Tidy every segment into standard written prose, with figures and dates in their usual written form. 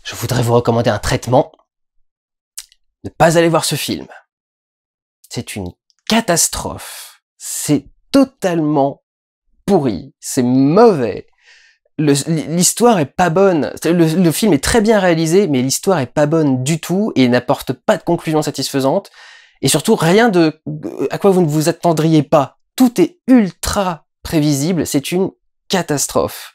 Je voudrais vous recommander un traitement. Ne pas aller voir ce film. C'est une catastrophe. C'est totalement pourri. C'est mauvais. L'histoire est pas bonne. Le film est très bien réalisé, mais l'histoire est pas bonne du tout et n'apporte pas de conclusion satisfaisante. Et surtout, rien de à quoi vous ne vous attendriez pas. Tout est ultra prévisible. C'est une catastrophe.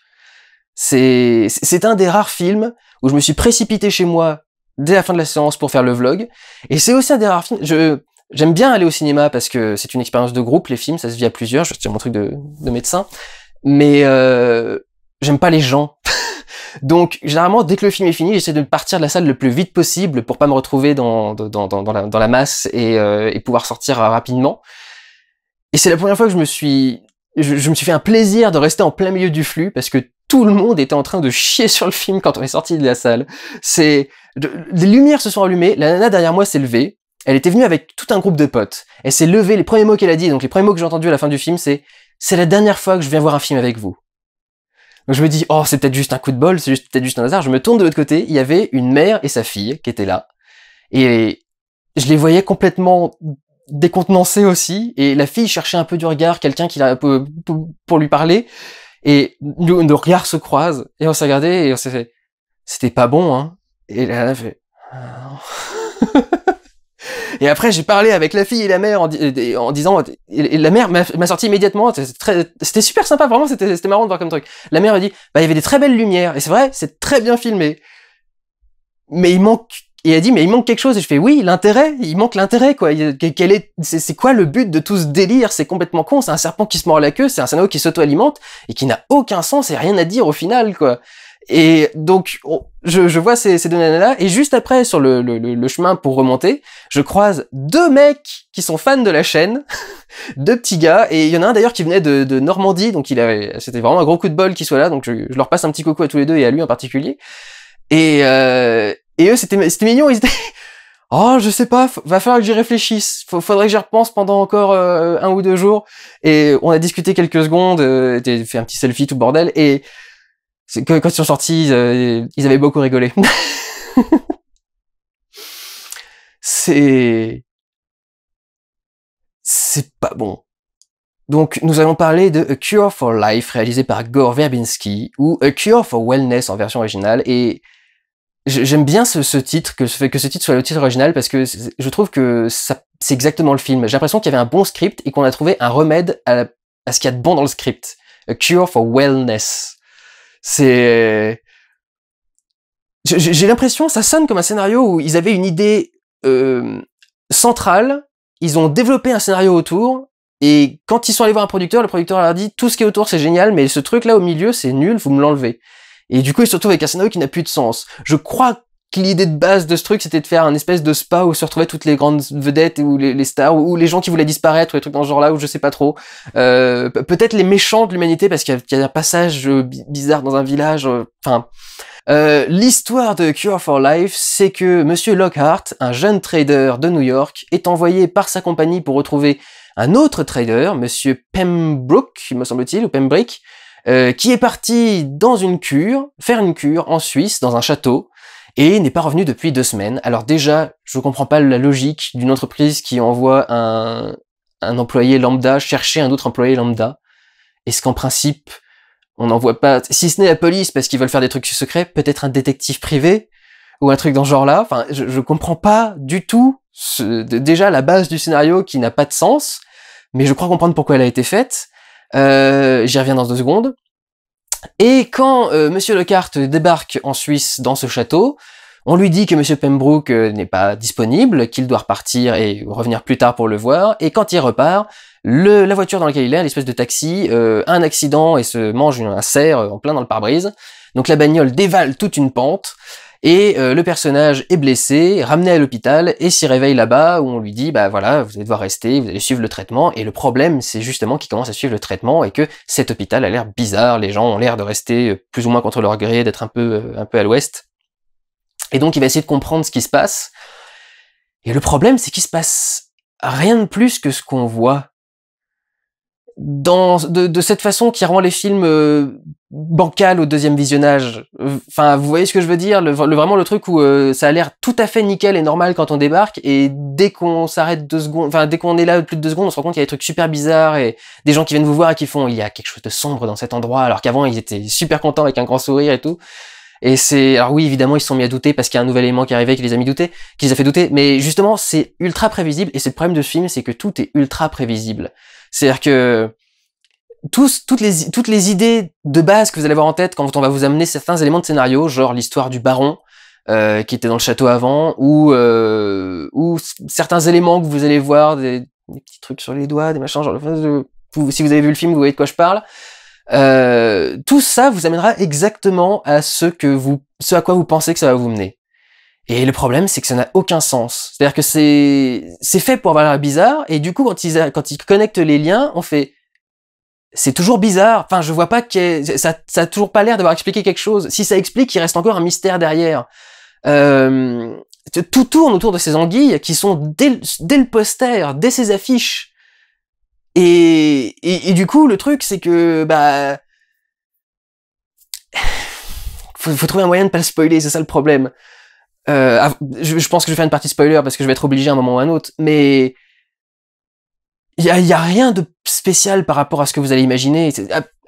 C'est un des rares films où je me suis précipité chez moi dès la fin de la séance pour faire le vlog. Et c'est aussi un des rares films... J'aime bien aller au cinéma parce que c'est une expérience de groupe, les films, ça se vit à plusieurs. C'est mon truc de médecin. Mais j'aime pas les gens. Donc, généralement, dès que le film est fini, j'essaie de partir de la salle le plus vite possible pour pas me retrouver dans la masse et pouvoir sortir rapidement. Et c'est la première fois que je me suis fait un plaisir de rester en plein milieu du flux parce que tout le monde était en train de chier sur le film quand on est sorti de la salle. Les lumières se sont allumées, la nana derrière moi s'est levée, elle était venue avec tout un groupe de potes. Elle s'est levée, les premiers mots qu'elle a dit, donc les premiers mots que j'ai entendus à la fin du film, c'est la dernière fois que je viens voir un film avec vous. Donc je me dis, oh, c'est peut-être juste un coup de bol, c'est peut-être juste un hasard. Je me tourne de l'autre côté, il y avait une mère et sa fille qui étaient là. Et je les voyais complètement décontenancés aussi. Et la fille cherchait un peu du regard quelqu'un qui pour lui parler. Et nos regards se croisent. Et on s'est regardé et on s'est fait, c'était pas bon, hein. Et là, elle a fait, Et après, j'ai parlé avec la fille et la mère en disant, et la mère m'a sorti immédiatement, c'était super sympa, vraiment, c'était marrant de voir comme truc. La mère m'a dit, bah, il y avait des très belles lumières, et c'est vrai, c'est très bien filmé. Mais il manque, et elle a dit, mais il manque quelque chose, et je fais, oui, l'intérêt, il manque l'intérêt, quoi. C'est quoi le but de tout ce délire? C'est complètement con, c'est un serpent qui se mord la queue, c'est un scénario qui s'auto-alimente, et qui n'a aucun sens et rien à dire au final, quoi. Et donc, je vois ces deux nanas-là, et juste après, sur le chemin pour remonter, je croise deux mecs qui sont fans de la chaîne, deux petits gars, et il y en a un d'ailleurs qui venait de Normandie, donc c'était vraiment un gros coup de bol qu'ils soient là, donc je leur passe un petit coucou à tous les deux et à lui en particulier. Et eux, c'était mignon, ils étaient... Oh, je sais pas, va falloir que j'y réfléchisse. Faudrait que j'y repense pendant encore 1 ou 2 jours. Et on a discuté quelques secondes, fait un petit selfie, tout le bordel, et quand ils sont sortis, ils avaient beaucoup rigolé. C'est pas bon. Donc, nous allons parler de A Cure for Life, réalisé par Gore Verbinski, ou A Cure for Wellness en version originale, et j'aime bien ce titre, que ce titre soit le titre original, parce que je trouve que c'est exactement le film. J'ai l'impression qu'il y avait un bon script et qu'on a trouvé un remède à ce qu'il y a de bon dans le script. A Cure for Wellness. J'ai l'impression, ça sonne comme un scénario où ils avaient une idée centrale, ils ont développé un scénario autour, et quand ils sont allés voir un producteur, le producteur leur a dit, tout ce qui est autour c'est génial, mais ce truc là au milieu c'est nul, vous me l'enlevez. Et du coup ils se retrouvent avec un scénario qui n'a plus de sens. Je crois que l'idée de base de ce truc c'était de faire un espèce de spa où se retrouvaient toutes les grandes vedettes, ou les stars, ou les gens qui voulaient disparaître, ou des trucs dans ce genre là, ou je sais pas trop. Peut-être les méchants de l'humanité, parce qu'il y a un passage bizarre dans un village, l'histoire de Cure for Life, c'est que Monsieur Lockhart, un jeune trader de New York, est envoyé par sa compagnie pour retrouver un autre trader, Monsieur Pembroke, me semble-t-il, ou Pembrick, qui est parti faire une cure en Suisse, dans un château, et n'est pas revenu depuis 2 semaines. Alors déjà, je comprends pas la logique d'une entreprise qui envoie un employé lambda chercher un autre employé lambda. Est-ce qu'en principe, on n'envoie pas, si ce n'est la police parce qu'ils veulent faire des trucs secrets, peut-être un détective privé ou un truc dans ce genre-là. Enfin, je comprends pas du tout déjà la base du scénario qui n'a pas de sens, mais je crois comprendre pourquoi elle a été faite. J'y reviens dans 2 secondes. Et quand Monsieur Lockhart débarque en Suisse dans ce château, on lui dit que Monsieur Pembroke n'est pas disponible, qu'il doit repartir et revenir plus tard pour le voir, et quand il repart, la voiture dans laquelle il est, l'espèce de taxi, a un accident et se mange un cerf en plein dans le pare-brise. Donc la bagnole dévale toute une pente, et le personnage est blessé, ramené à l'hôpital, et s'y réveille là-bas, où on lui dit, bah voilà, vous allez devoir rester, vous allez suivre le traitement, et le problème, c'est justement qu'il commence à suivre le traitement, et que cet hôpital a l'air bizarre, les gens ont l'air de rester plus ou moins contre leur gré, d'être un peu à l'ouest. Et donc il va essayer de comprendre ce qui se passe, et le problème, c'est qu'il se passe rien de plus que ce qu'on voit. de cette façon qui rend les films bancals au deuxième visionnage. Enfin, vous voyez ce que je veux dire, vraiment le truc où ça a l'air tout à fait nickel et normal quand on débarque, et dès qu'on s'arrête 2 secondes, enfin dès qu'on est là plus de 2 secondes, on se rend compte qu'il y a des trucs super bizarres et des gens qui viennent vous voir et qui font il y a quelque chose de sombre dans cet endroit, alors qu'avant ils étaient super contents avec un grand sourire et tout. Et alors oui, évidemment, ils se sont mis à douter parce qu'il y a un nouvel élément qui est arrivé qui les a mis douter, qui les a fait douter, mais justement, c'est ultra prévisible, et c'est le problème de ce film, c'est que tout est ultra prévisible. C'est-à-dire que toutes les idées de base que vous allez avoir en tête quand on va vous amener certains éléments de scénario, genre l'histoire du baron, qui était dans le château avant, ou certains éléments que vous allez voir, des petits trucs sur les doigts, des machins, genre, si vous avez vu le film, vous voyez de quoi je parle. Tout ça vous amènera exactement à ce à quoi vous pensez que ça va vous mener. Et le problème, c'est que ça n'a aucun sens. C'est-à-dire que c'est fait pour avoir l'air bizarre, et du coup, quand ils connectent les liens, on fait, c'est toujours bizarre. Enfin, je vois pas ça a toujours pas l'air d'avoir expliqué quelque chose. Si ça explique, il reste encore un mystère derrière. Tout tourne autour de ces anguilles qui sont dès le poster, dès ces affiches. Et du coup, le truc, c'est que, faut trouver un moyen de pas le spoiler, c'est ça le problème. Je pense que je vais faire une partie spoiler parce que je vais être obligé à un moment ou à un autre, mais il y a rien de spécial par rapport à ce que vous allez imaginer.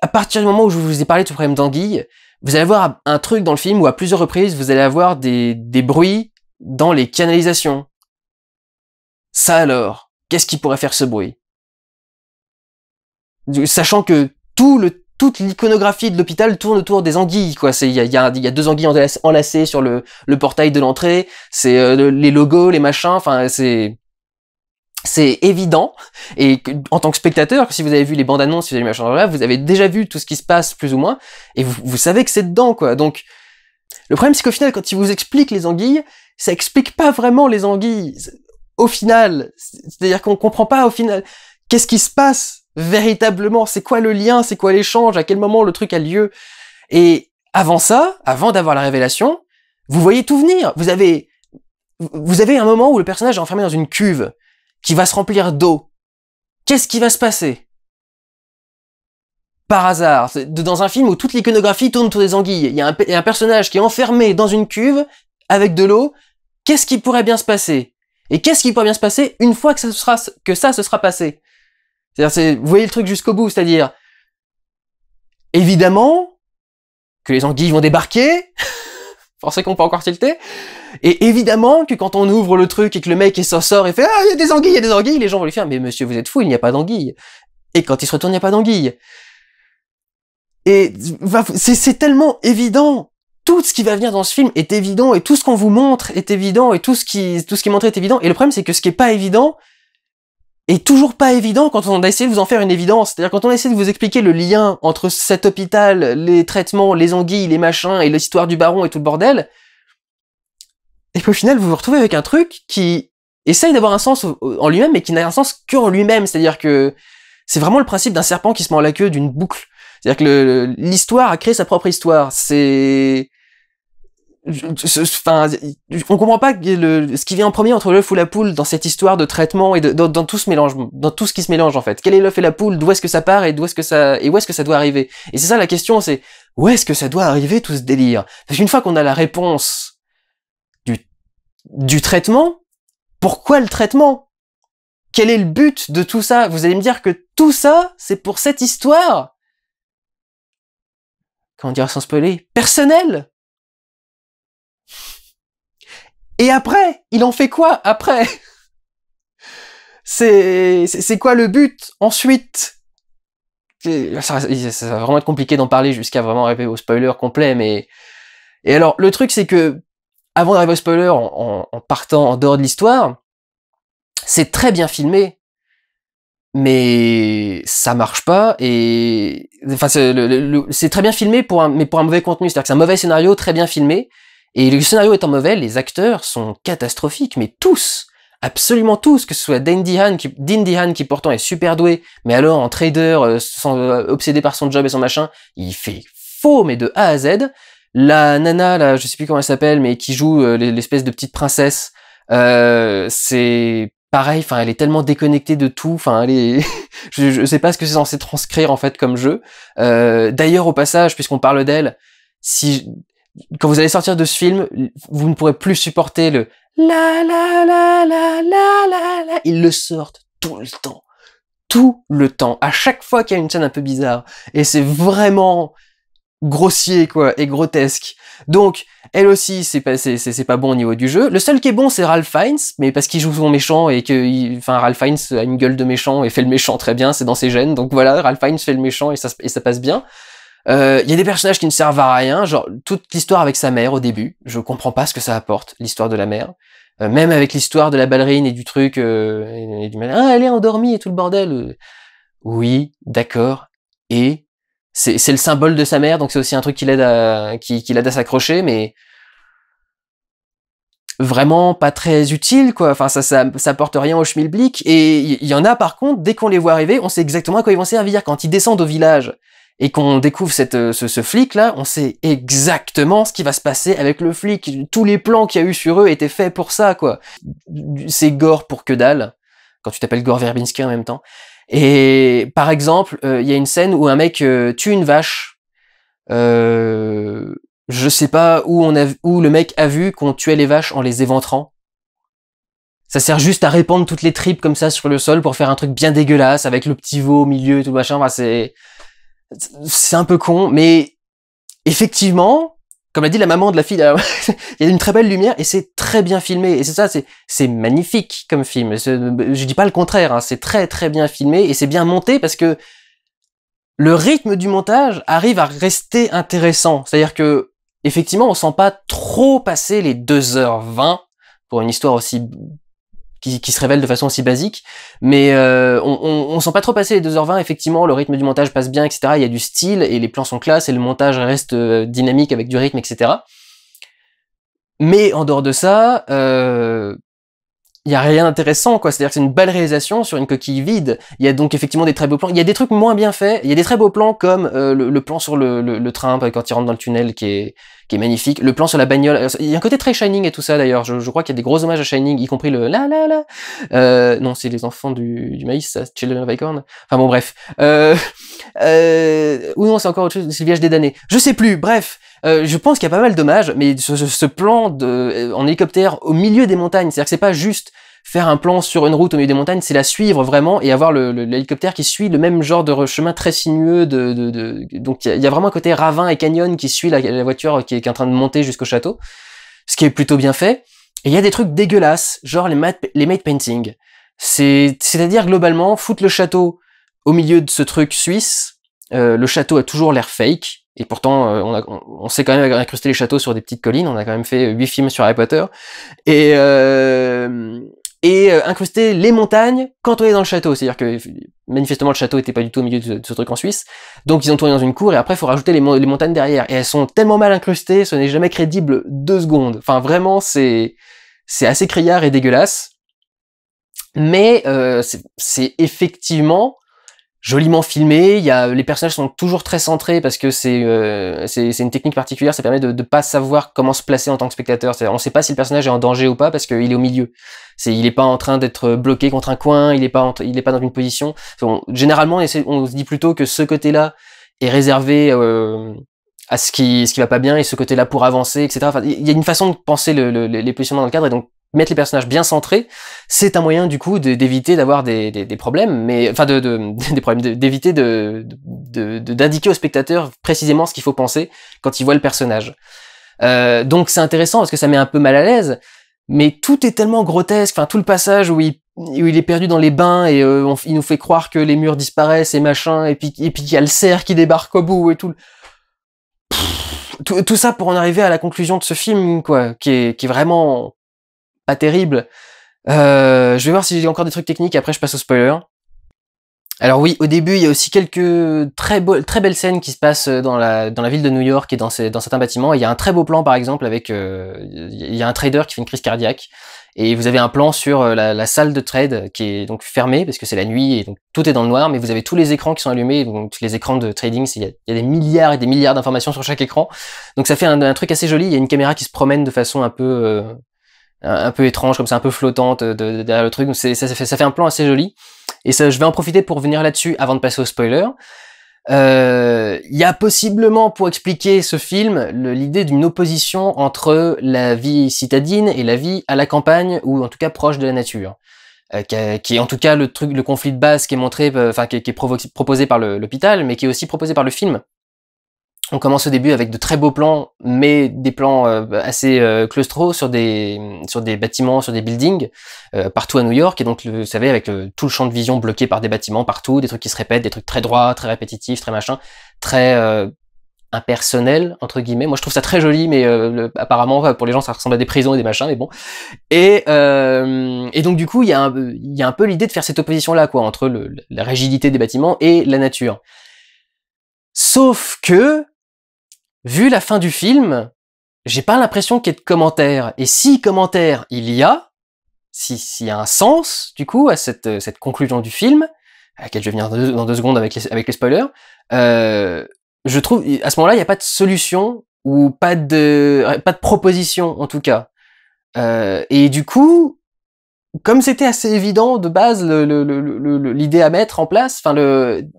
À partir du moment où je vous ai parlé de ce problème d'anguille, vous allez avoir un truc dans le film où à plusieurs reprises vous allez avoir des bruits dans les canalisations. Ça alors, qu'est-ce qui pourrait faire ce bruit? Sachant que toute l'iconographie de l'hôpital tourne autour des anguilles, quoi. Il y a 2 anguilles enlacées sur le portail de l'entrée. C'est les logos, les machins. Enfin, c'est évident. Et en tant que spectateur, si vous avez vu les bandes annonces, si vous avez vu les machins là, vous avez déjà vu tout ce qui se passe plus ou moins, et vous savez que c'est dedans, quoi. Donc, le problème, c'est qu'au final, quand ils vous expliquent les anguilles, ça explique pas vraiment les anguilles. Au final, c'est-à-dire qu'on comprend pas au final qu'est-ce qui se passe véritablement, c'est quoi le lien, c'est quoi l'échange, à quel moment le truc a lieu. Et avant ça, avant d'avoir la révélation, vous voyez tout venir. Vous avez un moment où le personnage est enfermé dans une cuve qui va se remplir d'eau. Qu'est-ce qui va se passer? Par hasard, dans un film où toute l'iconographie tourne autour des anguilles, il y a un personnage qui est enfermé dans une cuve avec de l'eau. Qu'est-ce qui pourrait bien se passer? Et qu'est-ce qui pourrait bien se passer une fois que ça se sera passé? C'est-à-dire, vous voyez le truc jusqu'au bout, c'est-à-dire, évidemment, que les anguilles vont débarquer, pensez qu'on peut encore tilter, et évidemment que quand on ouvre le truc et que le mec s'en sort et fait « Ah, il y a des anguilles !» les gens vont lui faire « Mais monsieur, vous êtes fou, il n'y a pas d'anguilles !» Et quand il se retourne, il n'y a pas d'anguilles. Et c'est tellement évident. Tout ce qui va venir dans ce film est évident, et tout ce qu'on vous montre est évident, et tout ce qui est montré est évident. Et le problème, c'est que ce qui est pas évident est toujours pas évident quand on a essayé de vous en faire une évidence. C'est-à-dire quand on essaie de vous expliquer le lien entre cet hôpital, les traitements, les anguilles, les machins, et l'histoire du baron et tout le bordel, et puis au final, vous vous retrouvez avec un truc qui essaye d'avoir un sens en lui-même, mais qui n'a un sens que en lui-même. C'est-à-dire que c'est vraiment le principe d'un serpent qui se mord la queue d'une boucle. C'est-à-dire que l'histoire a créé sa propre histoire. On comprend pas ce qui vient en premier entre l'œuf ou la poule dans cette histoire de traitement et dans tout ce mélange, dans tout ce qui se mélange en fait. Quel est l'œuf et la poule? D'où est-ce que ça part et où est-ce que ça doit arriver? Et c'est ça la question, c'est où est-ce que ça doit arriver tout ce délire? Parce qu'une fois qu'on a la réponse du traitement, pourquoi le traitement? Quel est le but de tout ça? Vous allez me dire que tout ça, c'est pour cette histoire, comment dire sans spoiler, personnelle. Et après, il en fait quoi après? C'est quoi le but ensuite? Ça va vraiment être compliqué d'en parler jusqu'à vraiment arriver au spoiler complet, mais... Et alors, le truc, c'est que, avant d'arriver au spoiler, en partant en dehors de l'histoire, c'est très bien filmé, mais ça marche pas, et... Enfin, c'est très bien filmé mais pour un mauvais contenu, c'est-à-dire que c'est un mauvais scénario très bien filmé, et le scénario étant mauvais, les acteurs sont catastrophiques, mais tous, absolument tous, que ce soit Dean Dehan qui pourtant est super doué, mais alors en trader, obsédé par son job et son machin, il fait faux, mais de A à Z. La nana, là, je sais plus comment elle s'appelle, mais qui joue l'espèce de petite princesse, c'est pareil, enfin, elle est tellement déconnectée de tout, enfin, elle est, je sais pas ce que c'est censé transcrire, en fait, comme jeu. D'ailleurs, au passage, puisqu'on parle d'elle, si, quand vous allez sortir de ce film, vous ne pourrez plus supporter le la la la la la la la. Ils le sortent tout le temps. Tout le temps. À chaque fois qu'il y a une scène un peu bizarre. Et c'est vraiment grossier, quoi, et grotesque. Donc, elle aussi, c'est pas bon au niveau du jeu. Le seul qui est bon, c'est Ralph Fiennes, mais parce qu'il joue son méchant et que, enfin, Ralph Fiennes a une gueule de méchant et fait le méchant très bien, c'est dans ses gènes. Donc voilà, Ralph Fiennes fait le méchant et ça passe bien. Y a des personnages qui ne servent à rien, genre toute l'histoire avec sa mère au début, je comprends pas ce que ça apporte, l'histoire de la mère. Même avec l'histoire de la ballerine et du truc, et du ah, elle est endormie et tout le bordel. Oui, d'accord. Et c'est le symbole de sa mère, donc c'est aussi un truc qui l'aide à s'accrocher, mais vraiment pas très utile, quoi. Enfin, ça apporte rien au schmilblick. Et il y en a, par contre, dès qu'on les voit arriver, on sait exactement à quoi ils vont servir. Quand ils descendent au village et qu'on découvre ce flic-là, on sait exactement ce qui va se passer avec le flic. Tous les plans qu'il y a eu sur eux étaient faits pour ça, quoi. C'est gore pour que dalle, quand tu t'appelles Gore Verbinski en même temps. Et par exemple, il y a une scène où un mec tue une vache. Je sais pas où le mec a vu qu'on tuait les vaches en les éventrant. Ça sert juste à répandre toutes les tripes comme ça sur le sol pour faire un truc bien dégueulasse avec le petit veau au milieu et tout machin. Enfin, c'est un peu con, mais effectivement, comme l'a dit la maman de la fille, il y a une très belle lumière et c'est très bien filmé. Et c'est ça, c'est magnifique comme film. Je dis pas le contraire, hein, c'est très très bien filmé et c'est bien monté parce que le rythme du montage arrive à rester intéressant. C'est-à-dire que, effectivement, on sent pas trop passer les 2h20 pour une histoire aussi qui se révèle de façon aussi basique, mais on sent pas trop passer les 2h20, effectivement, le rythme du montage passe bien, etc. Il y a du style, et les plans sont classe, et le montage reste dynamique avec du rythme, etc. Mais en dehors de ça, il y a rien d'intéressant, quoi. C'est-à-dire que c'est une belle réalisation sur une coquille vide. Il y a donc effectivement des très beaux plans. Il y a des trucs moins bien faits. Il y a des très beaux plans comme le plan sur le train quand il rentre dans le tunnel qui est magnifique. Le plan sur la bagnole. Il y a un côté très Shining et tout ça d'ailleurs. Je crois qu'il y a des gros hommages à Shining, y compris le la la la. Non, c'est les enfants du maïs, ça, Children of Acorn. Enfin bon, bref. Ou non, c'est encore autre chose. C'est le village des damnés. Je sais plus. Bref. Je pense qu'il y a pas mal d'hommages, mais ce plan en hélicoptère au milieu des montagnes, c'est-à-dire que c'est pas juste faire un plan sur une route au milieu des montagnes, c'est la suivre vraiment et avoir l'hélicoptère qui suit le même genre de chemin très sinueux. Donc il y a vraiment un côté ravin et canyon qui suit la voiture qui est en train de monter jusqu'au château, ce qui est plutôt bien fait. Et il y a des trucs dégueulasses, genre les matte painting. C'est-à-dire globalement foutre le château au milieu de ce truc suisse. Le château a toujours l'air fake. Et pourtant, on sait quand même incruster les châteaux sur des petites collines. On a quand même fait 8 films sur Harry Potter. Et incruster les montagnes quand on est dans le château. C'est-à-dire que, manifestement, le château était pas du tout au milieu de ce truc en Suisse. Donc, ils ont tourné dans une cour et après, il faut rajouter les montagnes derrière. Et elles sont tellement mal incrustées, ce n'est jamais crédible 2 secondes. Enfin, vraiment, c'est assez criard et dégueulasse. Mais c'est effectivement joliment filmé, les personnages sont toujours très centrés parce que c'est une technique particulière, ça permet de pas savoir comment se placer en tant que spectateur. On sait pas si le personnage est en danger ou pas parce qu'il est au milieu. Il est pas en train d'être bloqué contre un coin, il est pas dans une position. Généralement, on se dit plutôt que ce côté-là est réservé à ce qui va pas bien et ce côté-là pour avancer, etc. Enfin, il y a une façon de penser les positionnements dans le cadre et donc mettre les personnages bien centrés, c'est un moyen du coup d'éviter d'avoir des problèmes, mais enfin des problèmes, d'éviter d'indiquer au spectateur précisément ce qu'il faut penser quand il voit le personnage. Donc c'est intéressant parce que ça met un peu mal à l'aise, mais tout est tellement grotesque. Enfin tout le passage où il est perdu dans les bains et il nous fait croire que les murs disparaissent et machin, et puis il y a le cerf qui débarque au bout et tout. Tout ça pour en arriver à la conclusion de ce film, quoi, qui est vraiment pas terrible. Je vais voir si j'ai encore des trucs techniques, après je passe au spoiler. Alors oui, au début, il y a aussi quelques très belles scènes qui se passent dans la ville de New York et dans certains bâtiments. Il y a un très beau plan, par exemple, avec il y a un trader qui fait une crise cardiaque, et vous avez un plan sur la salle de trade qui est donc fermée parce que c'est la nuit et donc tout est dans le noir, mais vous avez tous les écrans qui sont allumés, donc les écrans de trading, il y a des milliards et des milliards d'informations sur chaque écran, donc ça fait un truc assez joli. Il y a une caméra qui se promène de façon un peu un peu étrange, comme ça, un peu flottante derrière le truc. Donc ça fait un plan assez joli. Et ça, je vais en profiter pour venir là-dessus avant de passer au spoiler. Il y a possiblement, pour expliquer ce film, l'idée d'une opposition entre la vie citadine et la vie à la campagne, ou en tout cas proche de la nature. Qui est en tout cas le conflit de base qui est montré, qui est proposé par l'hôpital, mais qui est aussi proposé par le film. On commence au début avec de très beaux plans, mais des plans assez claustro sur des bâtiments, sur des buildings, partout à New York, et donc vous savez, avec tout le champ de vision bloqué par des bâtiments partout, des trucs qui se répètent, des trucs très droits, très répétitifs, très machin, très impersonnel entre guillemets. Moi je trouve ça très joli, mais apparemment pour les gens ça ressemble à des prisons et des machins, mais bon. Et donc du coup il y a un peu l'idée de faire cette opposition là, quoi, entre la rigidité des bâtiments et la nature. Sauf que vu la fin du film, j'ai pas l'impression qu'il y ait de commentaires. Et si commentaires il y a, s'il y a un sens, du coup, à cette conclusion du film, à laquelle je vais venir dans 2 secondes avec les spoilers, je trouve, à ce moment-là, il n'y a pas de solution, ou pas de proposition, en tout cas. Et du coup, comme c'était assez évident de base l'idée à mettre en place,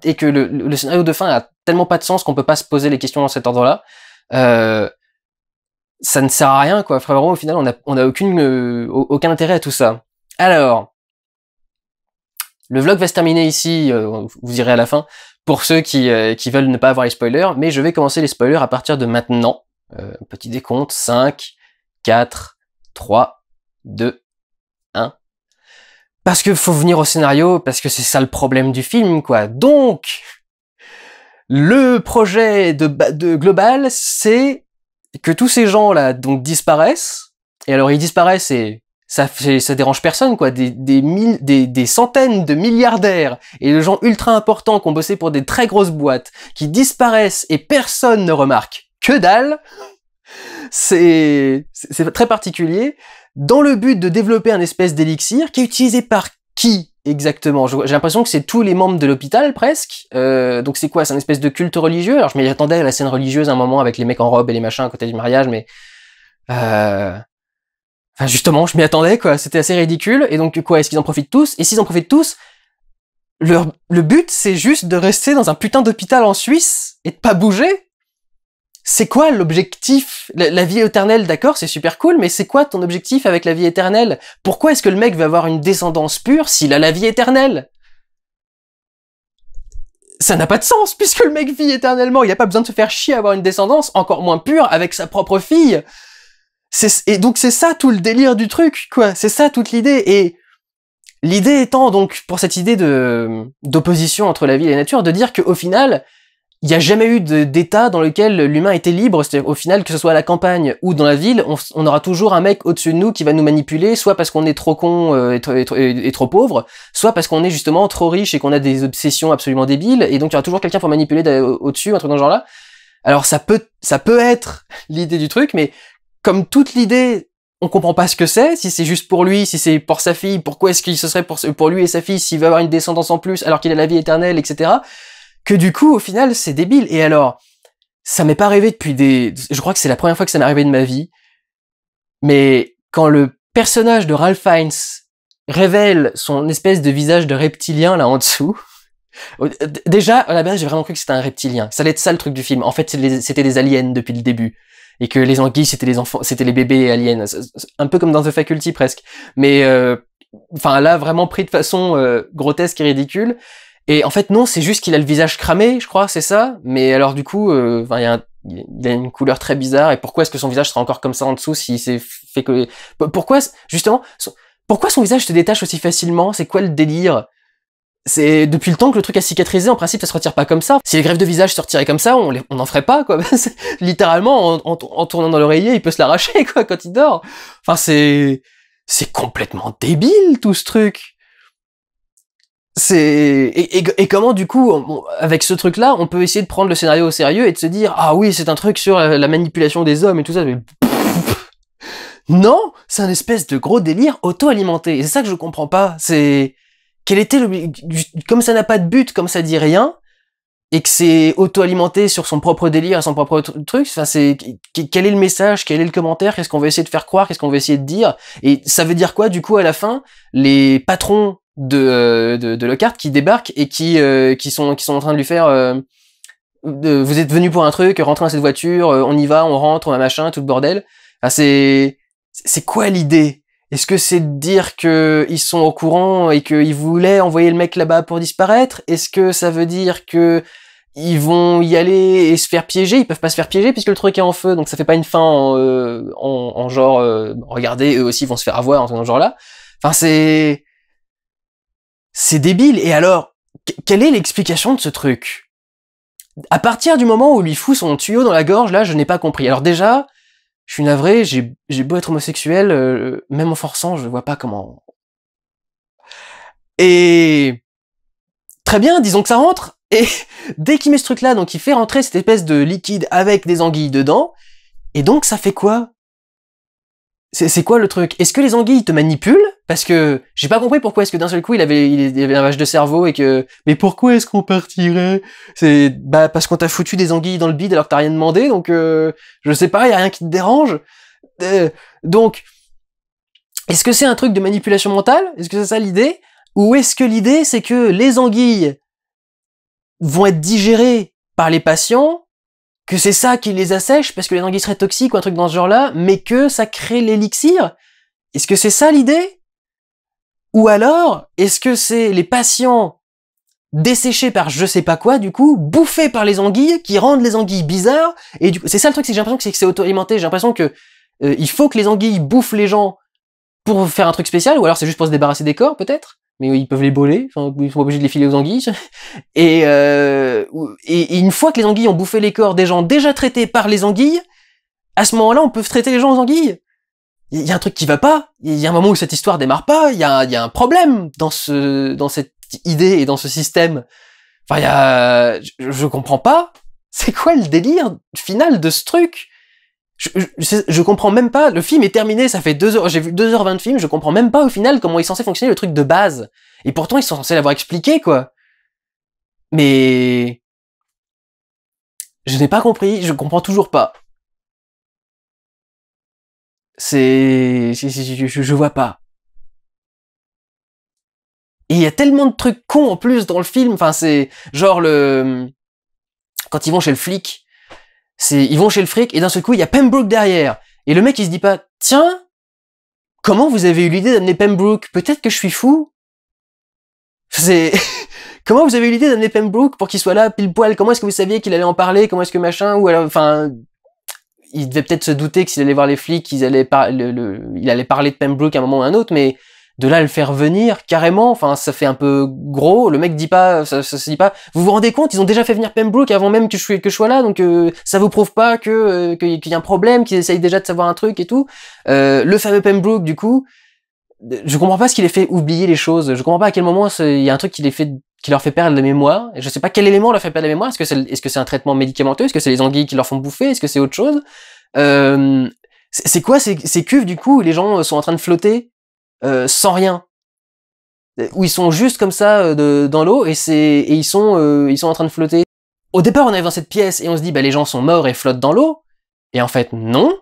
et que le scénario de fin a tellement pas de sens qu'on peut pas se poser les questions dans cet ordre-là, ça ne sert à rien, quoi. Vraiment, au final, on a aucun intérêt à tout ça. Alors, le vlog va se terminer ici, vous irez à la fin, pour ceux qui veulent ne pas avoir les spoilers, mais je vais commencer les spoilers à partir de maintenant. Petit décompte, 5, 4, 3, 2, 1. Parce que faut venir au scénario, parce que c'est ça le problème du film, quoi. Donc, le projet de global, c'est que tous ces gens-là donc disparaissent. Et alors ils disparaissent et ça dérange personne, quoi. Des centaines de milliardaires et de gens ultra importants qui ont bossé pour des très grosses boîtes qui disparaissent et personne ne remarque que dalle. C'est très particulier. Dans le but de développer un espèce d'élixir qui est utilisé par qui exactement? J'ai l'impression que c'est tous les membres de l'hôpital presque. Donc c'est quoi? C'est une espèce de culte religieux? Alors je m'y attendais à la scène religieuse à un moment avec les mecs en robe et les machins à côté du mariage, mais enfin justement, je m'y attendais, quoi. C'était assez ridicule. Et donc quoi? Est-ce qu'ils en profitent tous? Et s'ils en profitent tous, le but c'est juste de rester dans un putain d'hôpital en Suisse et de pas bouger? C'est quoi l'objectif? La vie éternelle, d'accord, c'est super cool, mais c'est quoi ton objectif avec la vie éternelle? Pourquoi est-ce que le mec veut avoir une descendance pure s'il a la vie éternelle? Ça n'a pas de sens, puisque le mec vit éternellement, il a pas besoin de se faire chier à avoir une descendance encore moins pure avec sa propre fille. Et donc c'est ça tout le délire du truc, quoi. C'est ça toute l'idée. Et l'idée étant donc, pour cette idée d'opposition entre la vie et la nature, de dire qu'au final, il n'y a jamais eu d'état dans lequel l'humain était libre, c'est-à-dire au final, que ce soit à la campagne ou dans la ville, on aura toujours un mec au-dessus de nous qui va nous manipuler, soit parce qu'on est trop con et trop pauvre, soit parce qu'on est justement trop riche et qu'on a des obsessions absolument débiles, et donc il y aura toujours quelqu'un pour manipuler au-dessus, un truc dans ce genre-là. Alors ça peut être l'idée du truc, mais comme toute l'idée, on comprend pas ce que c'est, si c'est juste pour lui, si c'est pour sa fille, pourquoi est-ce qu'il se serait pour lui et sa fille s'il veut avoir une descendance en plus alors qu'il a la vie éternelle, etc., que du coup, au final, c'est débile. Et alors, ça m'est pas arrivé je crois que c'est la première fois que ça m'est arrivé de ma vie, mais quand le personnage de Ralph Fiennes révèle son espèce de visage de reptilien là en dessous, déjà, à la base, j'ai vraiment cru que c'était un reptilien. Ça allait être ça le truc du film. En fait, c'était des aliens depuis le début. Et que les anguilles, c'était les enfants, c'était les bébés aliens. Un peu comme dans The Faculty, presque. Mais, enfin, là, vraiment pris de façon grotesque et ridicule. Et en fait non, c'est juste qu'il a le visage cramé, je crois, c'est ça. Mais alors du coup, il a une couleur très bizarre. Et pourquoi est-ce que son visage sera encore comme ça en dessous s'il s'est fait que... Pourquoi, justement, pourquoi son visage se détache aussi facilement? C'est quoi le délire? C'est depuis le temps que le truc a cicatrisé, en principe ça se retire pas comme ça. Si les greffes de visage se retiraient comme ça, on n'en ferait pas, quoi. Littéralement, en tournant dans l'oreiller, il peut se l'arracher, quoi, quand il dort. Enfin, c'est complètement débile, tout ce truc. Et comment du coup, avec ce truc-là, on peut essayer de prendre le scénario au sérieux et de se dire ah oui, c'est un truc sur la manipulation des hommes et tout ça. Mais... non, c'est un espèce de gros délire auto-alimenté. Et c'est ça que je comprends pas. C'est quel était comme ça n'a pas de but, comme ça dit rien. et que c'est auto-alimenté sur son propre délire, son propre truc. Enfin, quel est le message, quel est le commentaire, qu'est-ce qu'on va essayer de faire croire, qu'est-ce qu'on va essayer de dire, et ça veut dire quoi du coup à la fin, les patrons de Lockhart qui débarquent et qui sont en train de lui faire vous êtes venu pour un truc, rentrez dans cette voiture, on y va, on rentre, on a machin, tout le bordel. Enfin, c'est quoi l'idée? Est-ce que c'est de dire que ils sont au courant et qu'ils voulaient envoyer le mec là-bas pour disparaître? Est-ce que ça veut dire que ils vont y aller et se faire piéger? Ils peuvent pas se faire piéger puisque le truc est en feu, donc ça fait pas une fin en genre regardez, eux aussi vont se faire avoir, en ce genre-là. Enfin, c'est débile. Et alors, quelle est l'explication de ce truc? À partir du moment où il lui fout son tuyau dans la gorge, là, je n'ai pas compris. Alors déjà, je suis navré, j'ai beau être homosexuel, même en forçant, je vois pas comment. Et très bien, disons que ça rentre. Et dès qu'il met ce truc-là, donc il fait rentrer cette espèce de liquide avec des anguilles dedans. Et donc ça fait quoi? C'est quoi le truc? Est-ce que les anguilles te manipulent? Parce que j'ai pas compris pourquoi est-ce que d'un seul coup il avait un lavage de cerveau et que... Mais pourquoi est-ce qu'on partirait? Bah parce qu'on t'a foutu des anguilles dans le bide alors que t'as rien demandé, donc je sais pas, y a rien qui te dérange. Donc, est-ce que c'est un truc de manipulation mentale? Est-ce que c'est ça l'idée? Ou est-ce que l'idée c'est que les anguilles vont être digérées par les patients, que c'est ça qui les assèche parce que les anguilles seraient toxiques ou un truc dans ce genre-là, mais que ça crée l'élixir? Est-ce que c'est ça l'idée? Ou alors, est-ce que c'est les patients desséchés par je sais pas quoi, du coup, bouffés par les anguilles, qui rendent les anguilles bizarres, et du coup, c'est ça le truc, c'est que j'ai l'impression que c'est auto-alimenté, j'ai l'impression que il faut que les anguilles bouffent les gens pour faire un truc spécial, ou alors c'est juste pour se débarrasser des corps, peut-être, mais ils peuvent les boler, enfin, ils sont obligés de les filer aux anguilles, et une fois que les anguilles ont bouffé les corps des gens déjà traités par les anguilles, à ce moment-là, on peut traiter les gens aux anguilles. Il y a un truc qui va pas, il y a un moment où cette histoire démarre pas, il y a un problème dans cette idée et dans ce système. Enfin, je comprends pas. C'est quoi le délire final de ce truc? Je comprends même pas. Le film est terminé, ça fait 2 heures, j'ai vu 2h20 de film, je comprends même pas au final comment est censé fonctionner le truc de base. Et pourtant, ils sont censés l'avoir expliqué, quoi. Mais... je n'ai pas compris, je comprends toujours pas. Je vois pas. Et il y a tellement de trucs cons en plus dans le film, enfin c'est genre quand ils vont chez le flic, ils vont chez le fric et d'un seul coup il y a Pembroke derrière. Et le mec il se dit pas, tiens, comment vous avez eu l'idée d'amener Pembroke? Peut-être que je suis fou. C'est comment vous avez eu l'idée d'amener Pembroke pour qu'il soit là pile poil? Comment est-ce que vous saviez qu'il allait en parler? Comment est-ce que machin? Ou alors, enfin, il devait peut-être se douter que s'il allait voir les flics, il allait parler de Pembroke à un moment ou à un autre, mais de là à le faire venir carrément, enfin ça fait un peu gros. Le mec dit pas, ça se dit pas. Vous vous rendez compte, ils ont déjà fait venir Pembroke avant même que je sois là, donc ça vous prouve pas qu'il y a un problème, qu'ils essayent déjà de savoir un truc et tout. Le fameux Pembroke du coup, je comprends pas ce qui les fait oublier les choses. Je comprends pas à quel moment il y a un truc qui leur fait perdre la mémoire. Et je sais pas quel élément leur fait perdre la mémoire. Est-ce que c'est un traitement médicamenteux? Est-ce que c'est les anguilles qui leur font bouffer? Est-ce que c'est autre chose? C'est quoi ces cuves du coup où les gens sont en train de flotter sans rien, où ils sont juste comme ça dans l'eau et ils sont en train de flotter. Au départ, on arrive dans cette pièce et on se dit bah les gens sont morts et flottent dans l'eau. Et en fait non,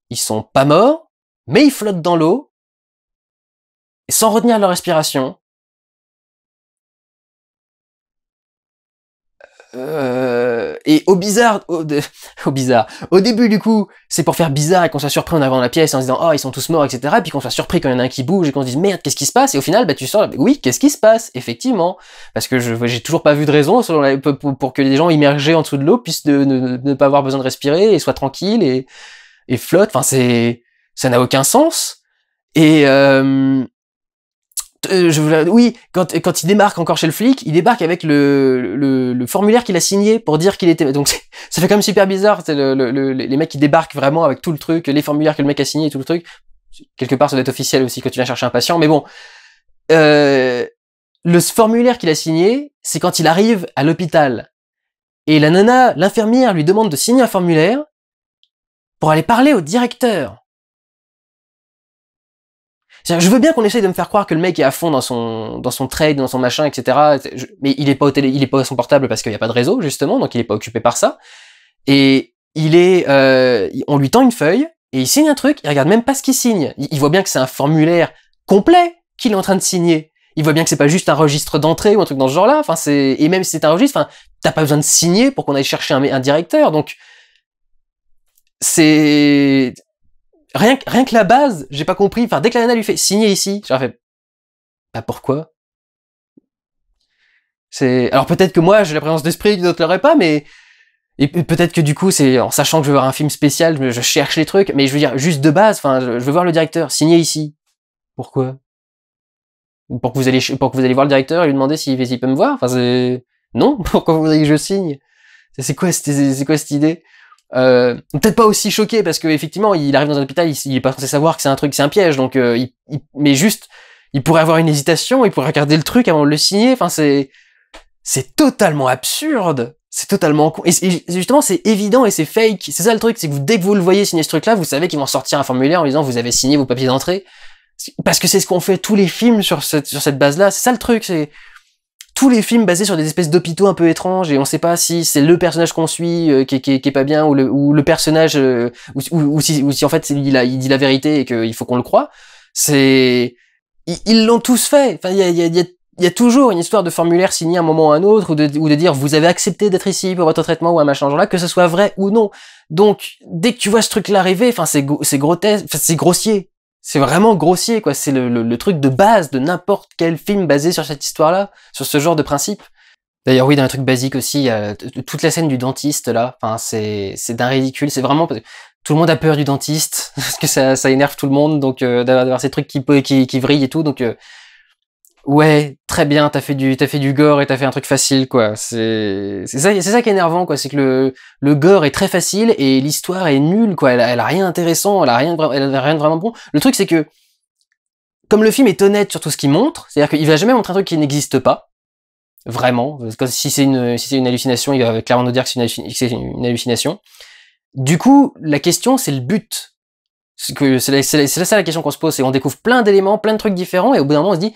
ils sont pas morts, mais ils flottent dans l'eau et sans retenir leur respiration. Et au bizarre, au bizarre. Au début, du coup, c'est pour faire bizarre et qu'on soit surpris en arrivant dans la pièce en se disant, oh, ils sont tous morts, etc. Et puis qu'on soit surpris quand il y en a un qui bouge et qu'on se dise, merde, qu'est-ce qui se passe? Et au final, bah, tu sors, oui, qu'est-ce qui se passe? Effectivement. Parce que j'ai toujours pas vu de raison pour que les gens immergés en dessous de l'eau puissent ne pas avoir besoin de respirer et soient tranquilles et flottent. Enfin, ça n'a aucun sens. Et, oui, quand il débarque encore chez le flic, il débarque avec le formulaire qu'il a signé pour dire qu'il était. Donc ça fait quand même super bizarre. C'est les mecs qui débarquent vraiment avec tout le truc, les formulaires que le mec a signé et tout le truc. Quelque part, ça doit être officiel aussi quand tu viens chercher un patient. Mais bon, le formulaire qu'il a signé, c'est quand il arrive à l'hôpital et la nana, l'infirmière, lui demande de signer un formulaire pour aller parler au directeur. C'est-à-dire, je veux bien qu'on essaye de me faire croire que le mec est à fond dans son trade, dans son machin, etc. Mais il est pas il est pas à son portable parce qu'il y a pas de réseau, justement, donc il est pas occupé par ça. Et on lui tend une feuille, et il signe un truc, il regarde même pas ce qu'il signe. Il voit bien que c'est un formulaire complet qu'il est en train de signer. Il voit bien que c'est pas juste un registre d'entrée ou un truc dans ce genre-là. Enfin, et même si c'est un registre, enfin, t'as pas besoin de signer pour qu'on aille chercher un directeur. Donc, c'est, rien que la base, j'ai pas compris. Enfin, dès que la nana lui fait signer ici, j'ai fait, bah, pourquoi? Alors peut-être que moi, j'ai la présence d'esprit que d'autres l'auraient pas, mais, et peut-être que du coup, c'est en sachant que je veux voir un film spécial, je cherche les trucs, mais je veux dire, juste de base, enfin, je veux voir le directeur, signer ici. Pourquoi? Pour que vous allez voir le directeur et lui demander s'il peut me voir? Enfin, non, pourquoi vous voudriez que je signe? C'est quoi cette idée? Peut-être pas aussi choqué, parce que effectivement, il arrive dans un hôpital, il est pas censé savoir que c'est un piège, donc, mais juste, il pourrait avoir une hésitation, il pourrait regarder le truc avant de le signer, enfin, c'est totalement absurde. C'est totalement con. Et justement, c'est évident et c'est fake. C'est ça le truc, c'est que dès que vous le voyez signer ce truc-là, vous savez qu'ils vont sortir un formulaire en disant vous avez signé vos papiers d'entrée. Parce que c'est ce qu'ont fait tous les films sur cette base-là. C'est ça le truc, c'est tous les films basés sur des espèces d'hôpitaux un peu étranges et on sait pas si c'est le personnage qu'on suit qui est pas bien ou le personnage ou si en fait il dit la vérité et qu'il faut qu'on le croie. Ils l'ont tous fait. Enfin, il y a toujours une histoire de formulaire signé à un moment ou à un autre, ou de dire vous avez accepté d'être ici pour votre traitement ou un machin genre là, que ce soit vrai ou non. Donc, dès que tu vois ce truc-là arriver, enfin, c'est grotesque, enfin, c'est grossier. C'est vraiment grossier, quoi. C'est le truc de base de n'importe quel film basé sur cette histoire-là, sur ce genre de principe. D'ailleurs, oui, dans un truc basique aussi, il y a toute la scène du dentiste, là. Enfin, c'est d'un ridicule. C'est vraiment, tout le monde a peur du dentiste, parce que ça énerve tout le monde, donc, d'avoir ces trucs qui vrillent et tout, donc, ouais, très bien, t'as fait du gore et t'as fait un truc facile, quoi. C'est ça qui est énervant, quoi. C'est que le gore est très facile et l'histoire est nulle, quoi. Elle a rien d'intéressant, elle a rien de vraiment bon. Le truc, c'est que, comme le film est honnête sur tout ce qu'il montre, c'est-à-dire qu'il va jamais montrer un truc qui n'existe pas. Vraiment. Parce que si c'est une hallucination, il va clairement nous dire que c'est une hallucination. Du coup, la question, c'est le but. C'est ça la question qu'on se pose, c'est on découvre plein d'éléments, plein de trucs différents, et au bout d'un moment, on se dit,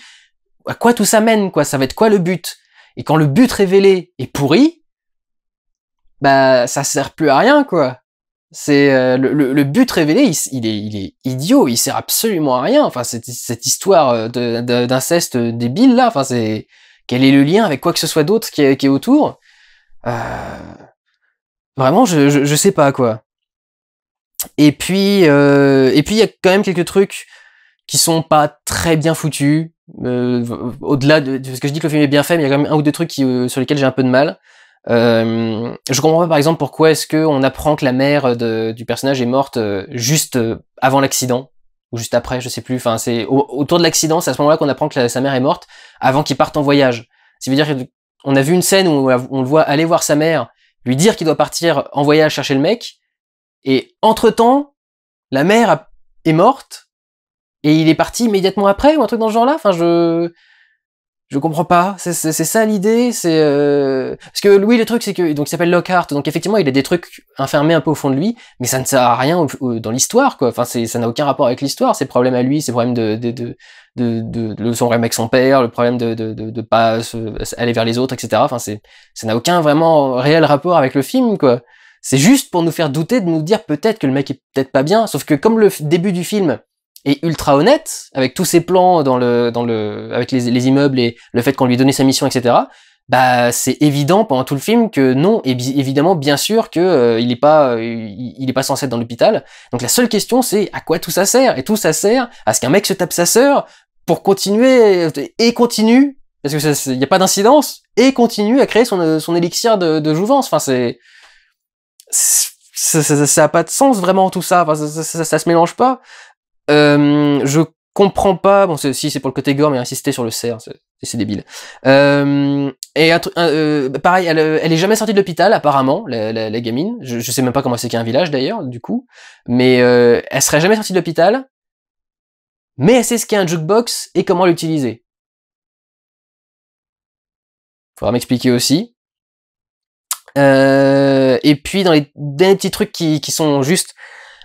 à quoi tout ça mène, quoi? Ça va être quoi le but? Et quand le but révélé est pourri, bah ça sert plus à rien, quoi. C'est le but révélé, il est idiot, il sert absolument à rien. Enfin, cette histoire d'inceste débile là, enfin quel est le lien avec quoi que ce soit d'autre qui est autour? Vraiment, je sais pas, quoi. Et puis il y a quand même quelques trucs qui sont pas très bien foutus. Au-delà de parce que je dis que le film est bien fait, mais il y a quand même un ou deux trucs sur lesquels j'ai un peu de mal. Je comprends pas par exemple pourquoi est-ce que on apprend que la mère du personnage est morte juste avant l'accident ou juste après, je sais plus. Enfin, c'est autour de l'accident, c'est à ce moment-là qu'on apprend que sa mère est morte avant qu'il parte en voyage. Ça veut dire qu'on a vu une scène où on le voit aller voir sa mère, lui dire qu'il doit partir en voyage chercher le mec, et entre-temps, la mère est morte. Et il est parti immédiatement après, ou un truc dans ce genre-là. Enfin, je comprends pas. C'est ça l'idée. Parce que Louis, le truc, c'est que donc il s'appelle Lockhart. Donc effectivement, il a des trucs enfermés un peu au fond de lui, mais ça ne sert à rien dans l'histoire, quoi. Enfin, ça n'a aucun rapport avec l'histoire. Ses problèmes à lui, ses problèmes de son problème avec son père, le problème de pas aller vers les autres, etc. Enfin, ça n'a aucun vraiment réel rapport avec le film, quoi. C'est juste pour nous faire douter, de nous dire peut-être que le mec est peut-être pas bien. Sauf que comme le début du film est ultra honnête, avec tous ses plans avec les immeubles et le fait qu'on lui donnait sa mission, etc., bah, c'est évident pendant tout le film que non, et évidemment, bien sûr que il est pas censé être dans l'hôpital. Donc la seule question, c'est à quoi tout ça sert? Et tout ça sert à ce qu'un mec se tape sa sœur pour continuer, et continue, parce que il y a pas d'incidence, et continue à créer son élixir de jouvence. Enfin, ça a pas de sens vraiment tout ça. Enfin, ça se mélange pas. Je comprends pas. Bon, si c'est pour le côté gore, mais insister sur le cerf, c'est débile. Et pareil, elle est jamais sortie de l'hôpital apparemment, la gamine. Je sais même pas comment c'est qu'il y a un village d'ailleurs, du coup. Mais elle serait jamais sortie de l'hôpital. Mais elle sait ce qu'est un jukebox et comment l'utiliser. Faudra m'expliquer aussi. Et puis dans les derniers petits trucs qui sont juste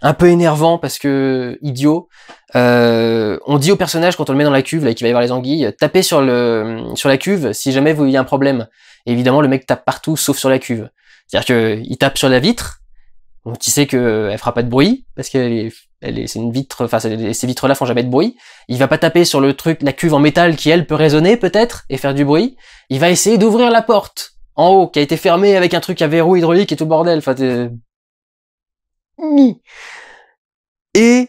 un peu énervant parce que idiot. On dit au personnage quand on le met dans la cuve, là, qui va y avoir les anguilles, tapez sur la cuve si jamais il y a un problème. Et évidemment, le mec tape partout sauf sur la cuve. C'est-à-dire que il tape sur la vitre, donc tu sais que elle fera pas de bruit parce c'est une vitre, enfin ces vitres-là font jamais de bruit. Il va pas taper sur le truc, la cuve en métal qui elle peut résonner peut-être et faire du bruit. Il va essayer d'ouvrir la porte en haut qui a été fermée avec un truc à verrou hydraulique et tout le bordel. Enfin, et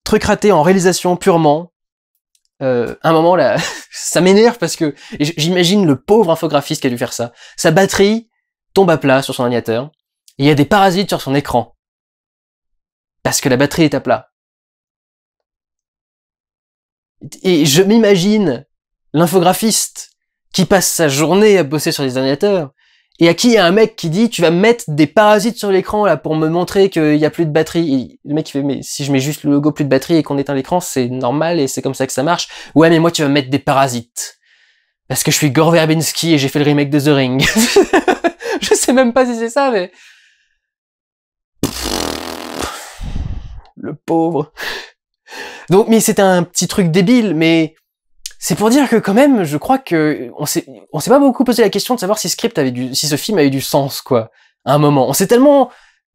truc raté en réalisation purement. Un moment là, ça m'énerve parce que j'imagine le pauvre infographiste qui a dû faire ça. Sa batterie tombe à plat sur son ordinateur. Et il y a des parasites sur son écran. Parce que la batterie est à plat. Et je m'imagine l'infographiste qui passe sa journée à bosser sur des ordinateurs et à qui il y a un mec qui dit tu vas mettre des parasites sur l'écran là pour me montrer qu'il y a plus de batterie. Et le mec il fait mais si je mets juste le logo plus de batterie et qu'on éteint l'écran c'est normal et c'est comme ça que ça marche. Ouais mais moi tu vas mettre des parasites. Parce que je suis Gore Verbinski et j'ai fait le remake de The Ring. Je sais même pas si c'est ça mais... Le pauvre. Donc, mais c'était un petit truc débile, mais c'est pour dire que quand même, je crois que on s'est pas beaucoup posé la question de savoir si si ce film avait du sens, quoi. À un moment, on s'est tellement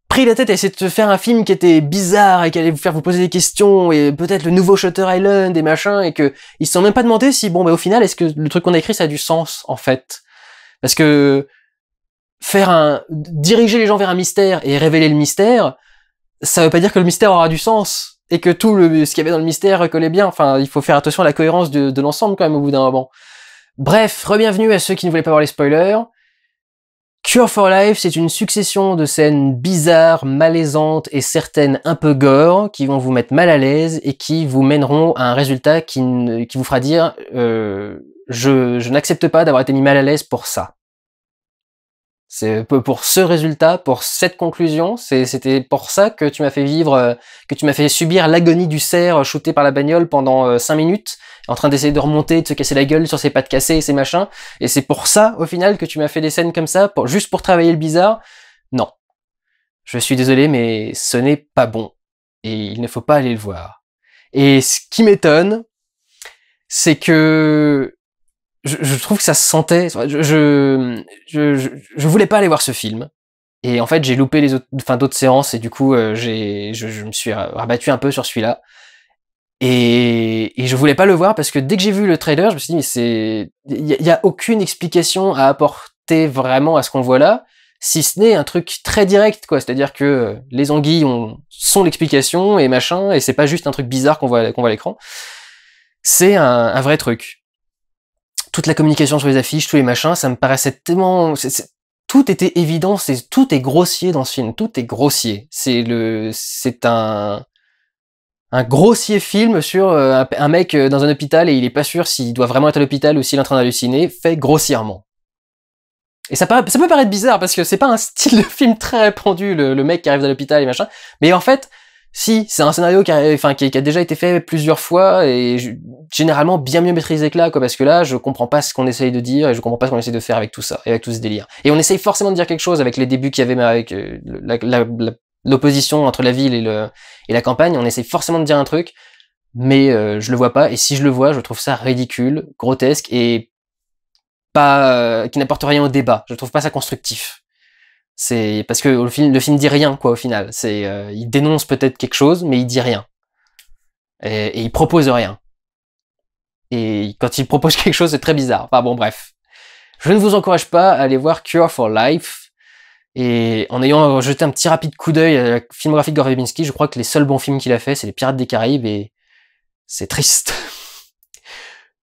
pris la tête à essayer de faire un film qui était bizarre et qui allait vous faire vous poser des questions et peut-être le nouveau Shutter Island et machin et que ils se sont même pas demandé si bon, bah au final, est-ce que le truc qu'on a écrit ça a du sens en fait? Parce que diriger les gens vers un mystère et révéler le mystère, ça veut pas dire que le mystère aura du sens et que ce qu'il y avait dans le mystère collait bien. Enfin, il faut faire attention à la cohérence de l'ensemble quand même au bout d'un moment. Bref, re-bienvenue à ceux qui ne voulaient pas voir les spoilers. Cure for Life, c'est une succession de scènes bizarres, malaisantes et certaines un peu gore qui vont vous mettre mal à l'aise et qui vous mèneront à un résultat qui vous fera dire je n'accepte pas d'avoir été mis mal à l'aise pour ça. C'est pour ce résultat, pour cette conclusion, c'était pour ça que tu m'as fait vivre, que tu m'as fait subir l'agonie du cerf shooté par la bagnole pendant 5 minutes, en train d'essayer de remonter, de se casser la gueule sur ses pattes cassées et ses machins, et c'est pour ça, au final, que tu m'as fait des scènes comme ça, juste pour travailler le bizarre. Non. Je suis désolé, mais ce n'est pas bon. Et il ne faut pas aller le voir. Et ce qui m'étonne, c'est que je trouve que ça se sentait. Je voulais pas aller voir ce film. Et en fait, j'ai loupé d'autres séances et du coup, je me suis rabattu un peu sur celui-là. Et je voulais pas le voir parce que dès que j'ai vu le trailer, je me suis dit, mais il y a aucune explication à apporter vraiment à ce qu'on voit là, si ce n'est un truc très direct, quoi. C'est-à-dire que les anguilles sont l'explication et machin, et c'est pas juste un truc bizarre qu'on voit à l'écran. C'est un vrai truc. Toute la communication sur les affiches, tous les machins, ça me paraissait tellement... tout était évident, tout est grossier dans ce film, tout est grossier. C'est un grossier film sur un mec dans un hôpital et il est pas sûr s'il doit vraiment être à l'hôpital ou s'il est en train d'halluciner, fait grossièrement. Et ça peut paraître bizarre parce que c'est pas un style de film très répandu, le mec qui arrive à l'hôpital et machin, mais en fait... Si, c'est un scénario qui a déjà été fait plusieurs fois et généralement bien mieux maîtrisé que là, quoi, parce que là, je comprends pas ce qu'on essaye de dire et je comprends pas ce qu'on essaye de faire avec tout ça, et avec tout ce délire. Et on essaye forcément de dire quelque chose avec les débuts qu'il y avait avec l'opposition entre la ville et la campagne, on essaye forcément de dire un truc, mais je le vois pas, et si je le vois, je trouve ça ridicule, grotesque et pas, qui n'apporte rien au débat. Je trouve pas ça constructif. C'est parce que le film dit rien, quoi, au final. Il dénonce peut-être quelque chose, mais il dit rien. Et il propose rien. Et quand il propose quelque chose, c'est très bizarre. Enfin bon, bref. Je ne vous encourage pas à aller voir Cure for Life. Et en ayant jeté un petit rapide coup d'œil à la filmographie de Gore Verbinski, je crois que les seuls bons films qu'il a fait, c'est Les Pirates des Caraïbes, et c'est triste.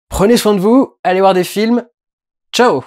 Prenez soin de vous, allez voir des films. Ciao!